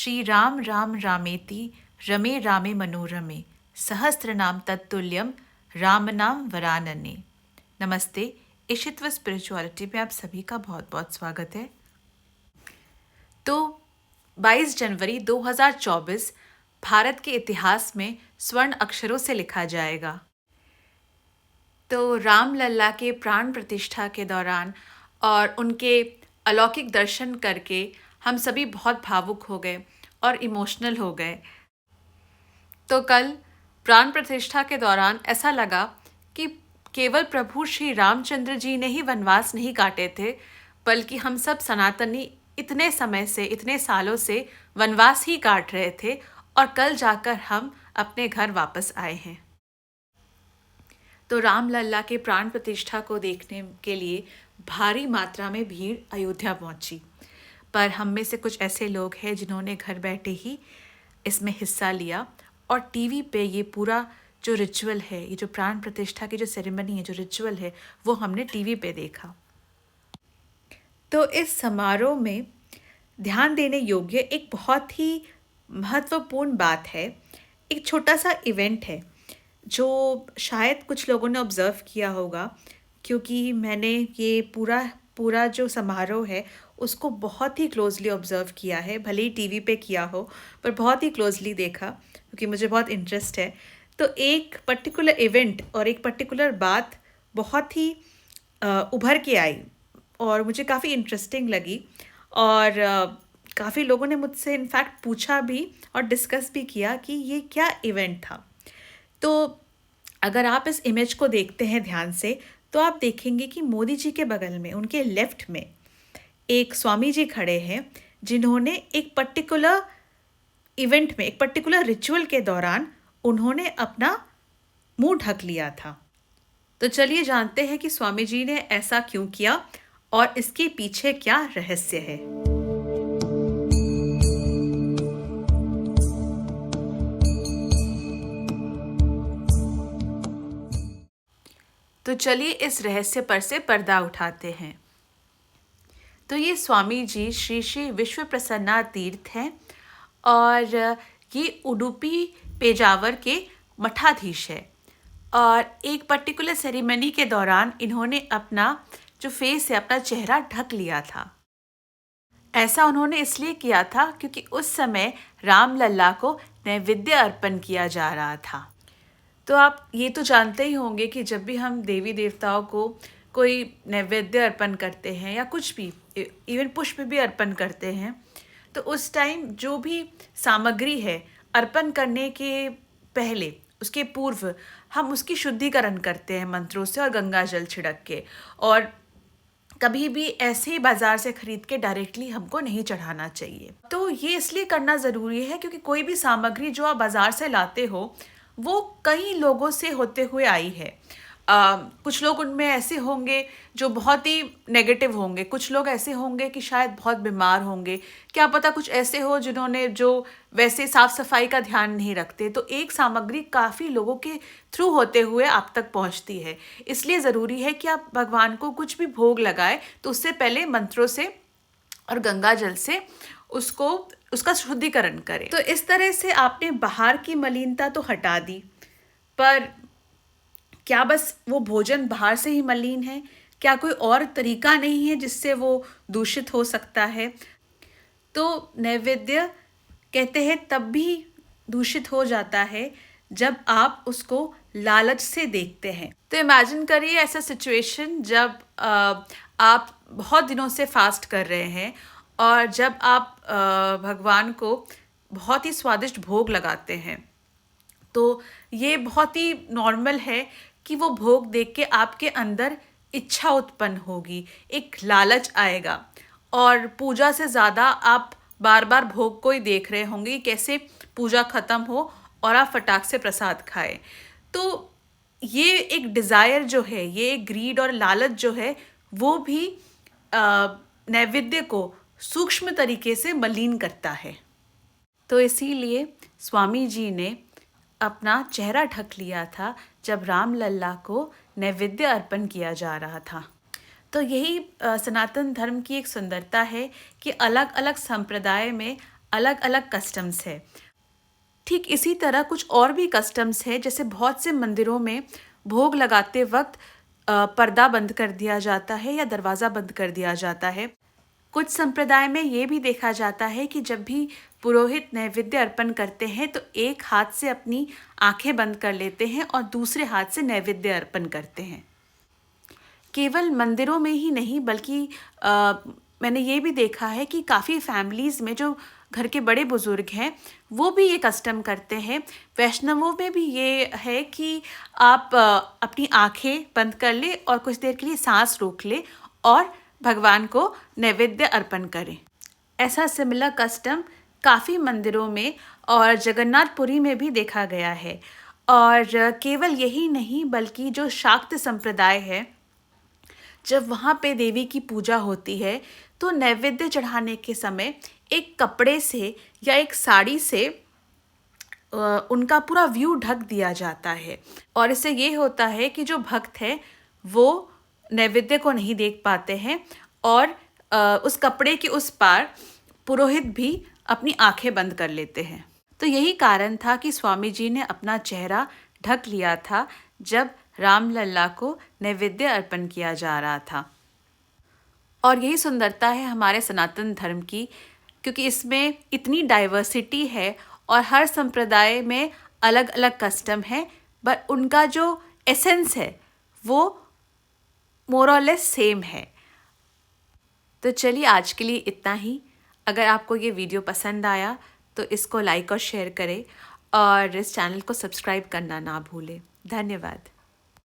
श्री राम राम रामेति रमे रामे मनोरमे सहस्रनाम तत्तुल्यम राम नाम वरानने। नमस्ते, इशित्व स्पिरिचुअलिटी में आप सभी का बहुत बहुत स्वागत है। तो 22 जनवरी 2024 भारत के इतिहास में स्वर्ण अक्षरों से लिखा जाएगा। तो रामलला के प्राण प्रतिष्ठा के दौरान और उनके अलौकिक दर्शन करके हम सभी बहुत भावुक हो गए और इमोशनल हो गए। तो कल प्राण प्रतिष्ठा के दौरान ऐसा लगा कि केवल प्रभु श्री रामचंद्र जी ने ही वनवास नहीं काटे थे, बल्कि हम सब सनातनी इतने समय से, इतने सालों से वनवास ही काट रहे थे और कल जाकर हम अपने घर वापस आए हैं। तो रामलला के प्राण प्रतिष्ठा को देखने के लिए भारी मात्रा में भीड़ अयोध्या पहुंची, पर हम में से कुछ ऐसे लोग हैं जिन्होंने घर बैठे ही इसमें हिस्सा लिया और टीवी पे ये पूरा जो रिचुअल है, ये जो प्राण प्रतिष्ठा की जो सेरेमनी है, जो रिचुअल है, वो हमने टीवी पे देखा। तो इस समारोह में ध्यान देने योग्य एक बहुत ही महत्वपूर्ण बात है। एक छोटा सा इवेंट है जो शायद कुछ लोगों ने ऑब्ज़र्व किया होगा, क्योंकि मैंने ये पूरा जो समारोह है उसको बहुत ही क्लोजली ऑब्ज़र्व किया है। भले ही टीवी पे किया हो, पर बहुत ही क्लोजली देखा क्योंकि मुझे बहुत इंटरेस्ट है। तो एक पर्टिकुलर इवेंट और एक पर्टिकुलर बात बहुत ही उभर के आई और मुझे काफ़ी इंटरेस्टिंग लगी और काफ़ी लोगों ने मुझसे इनफैक्ट पूछा भी और डिस्कस भी किया कि ये क्या इवेंट था। तो अगर आप इस इमेज को देखते हैं ध्यान से, तो आप देखेंगे कि मोदी जी के बगल में, उनके लेफ्ट में एक स्वामी जी खड़े हैं, जिन्होंने एक पर्टिकुलर इवेंट में, एक पर्टिकुलर रिचुअल के दौरान उन्होंने अपना मुंह ढक लिया था। तो चलिए जानते हैं कि स्वामी जी ने ऐसा क्यों किया और इसके पीछे क्या रहस्य है। तो चलिए इस रहस्य पर से पर्दा उठाते हैं। तो ये स्वामी जी श्री श्री विश्व प्रसन्ना तीर्थ हैं और ये उडुपी पेजावर के मठाधीश है। और एक पर्टिकुलर सेरेमनी के दौरान इन्होंने अपना जो फेस है, अपना चेहरा ढक लिया था। ऐसा उन्होंने इसलिए किया था क्योंकि उस समय रामलला को नैवेद्य अर्पण किया जा रहा था। तो आप ये तो जानते ही होंगे कि जब भी हम देवी देवताओं को कोई नैवेद्य अर्पण करते हैं या कुछ भी, इवन पुष्प भी अर्पण करते हैं, तो उस टाइम जो भी सामग्री है अर्पण करने के पहले, उसके पूर्व हम उसकी शुद्धिकरण करते हैं मंत्रों से और गंगा जल छिड़क के। और कभी भी ऐसे ही बाज़ार से खरीद के डायरेक्टली हमको नहीं चढ़ाना चाहिए। तो ये इसलिए करना ज़रूरी है क्योंकि कोई भी सामग्री जो आप बाज़ार से लाते हो वो कई लोगों से होते हुए आई है। कुछ लोग उनमें ऐसे होंगे जो बहुत ही नेगेटिव होंगे, कुछ लोग ऐसे होंगे कि शायद बहुत बीमार होंगे, क्या पता कुछ ऐसे हो जिन्होंने जो वैसे साफ सफाई का ध्यान नहीं रखते। तो एक सामग्री काफ़ी लोगों के थ्रू होते हुए आप तक पहुंचती है। इसलिए ज़रूरी है कि आप भगवान को कुछ भी भोग लगाए तो उससे पहले मंत्रों से और गंगा जल से उसका शुद्धिकरण करें। तो इस तरह से आपने बाहर की मलिनता तो हटा दी, पर क्या बस वो भोजन बाहर से ही मलिन है? क्या कोई और तरीका नहीं है जिससे वो दूषित हो सकता है? तो नैवेद्य कहते हैं तब भी दूषित हो जाता है जब आप उसको लालच से देखते हैं। तो इमेजिन करिए ऐसा सिचुएशन जब आप बहुत दिनों से फास्ट कर रहे हैं और जब आप भगवान को बहुत ही स्वादिष्ट भोग लगाते हैं, तो ये बहुत ही नॉर्मल है कि वो भोग देख के आपके अंदर इच्छा उत्पन्न होगी, एक लालच आएगा और पूजा से ज़्यादा आप बार बार भोग को ही देख रहे होंगे, कैसे पूजा ख़त्म हो और आप फटाक से प्रसाद खाएं। तो ये एक डिज़ायर जो है, ये एक ग्रीड और लालच जो है, वो भी नैवेद्य को सूक्ष्म तरीके से मलिन करता है। तो इसीलिए स्वामी जी ने अपना चेहरा ढक लिया था जब रामलला को नैवेद्य अर्पण किया जा रहा था। तो यही सनातन धर्म की एक सुंदरता है कि अलग अलग संप्रदाय में अलग अलग कस्टम्स है। ठीक इसी तरह कुछ और भी कस्टम्स है, जैसे बहुत से मंदिरों में भोग लगाते वक्त पर्दा बंद कर दिया जाता है या दरवाज़ा बंद कर दिया जाता है। कुछ संप्रदाय में ये भी देखा जाता है कि जब भी पुरोहित नैवेद्य अर्पण करते हैं तो एक हाथ से अपनी आंखें बंद कर लेते हैं और दूसरे हाथ से नैवेद्य अर्पण करते हैं। केवल मंदिरों में ही नहीं बल्कि मैंने ये भी देखा है कि काफ़ी फैमिलीज़ में जो घर के बड़े बुज़ुर्ग हैं वो भी ये कस्टम करते हैं। वैष्णवों में भी ये है कि आप अपनी आंखें बंद कर ले और कुछ देर के लिए सांस रोक ले और भगवान को नैवेद्य अर्पण करें। ऐसा सिमिलर कस्टम काफ़ी मंदिरों में और जगन्नाथपुरी में भी देखा गया है। और केवल यही नहीं बल्कि जो शाक्त संप्रदाय है, जब वहाँ पे देवी की पूजा होती है तो नैवेद्य चढ़ाने के समय एक कपड़े से या एक साड़ी से उनका पूरा व्यू ढक दिया जाता है। और इससे ये होता है कि जो भक्त है वो नैवेद्य को नहीं देख पाते हैं और उस कपड़े के उस पार पुरोहित भी अपनी आंखें बंद कर लेते हैं। तो यही कारण था कि स्वामी जी ने अपना चेहरा ढक लिया था जब रामलला को नैवेद्य अर्पण किया जा रहा था। और यही सुंदरता है हमारे सनातन धर्म की, क्योंकि इसमें इतनी डाइवर्सिटी है और हर संप्रदाय में अलग अलग कस्टम है, बट उनका जो एसेंस है वो मोर और लेस सेम है। तो चलिए आज के लिए इतना ही। अगर आपको ये वीडियो पसंद आया तो इसको लाइक और शेयर करें और इस चैनल को सब्सक्राइब करना ना भूलें। धन्यवाद।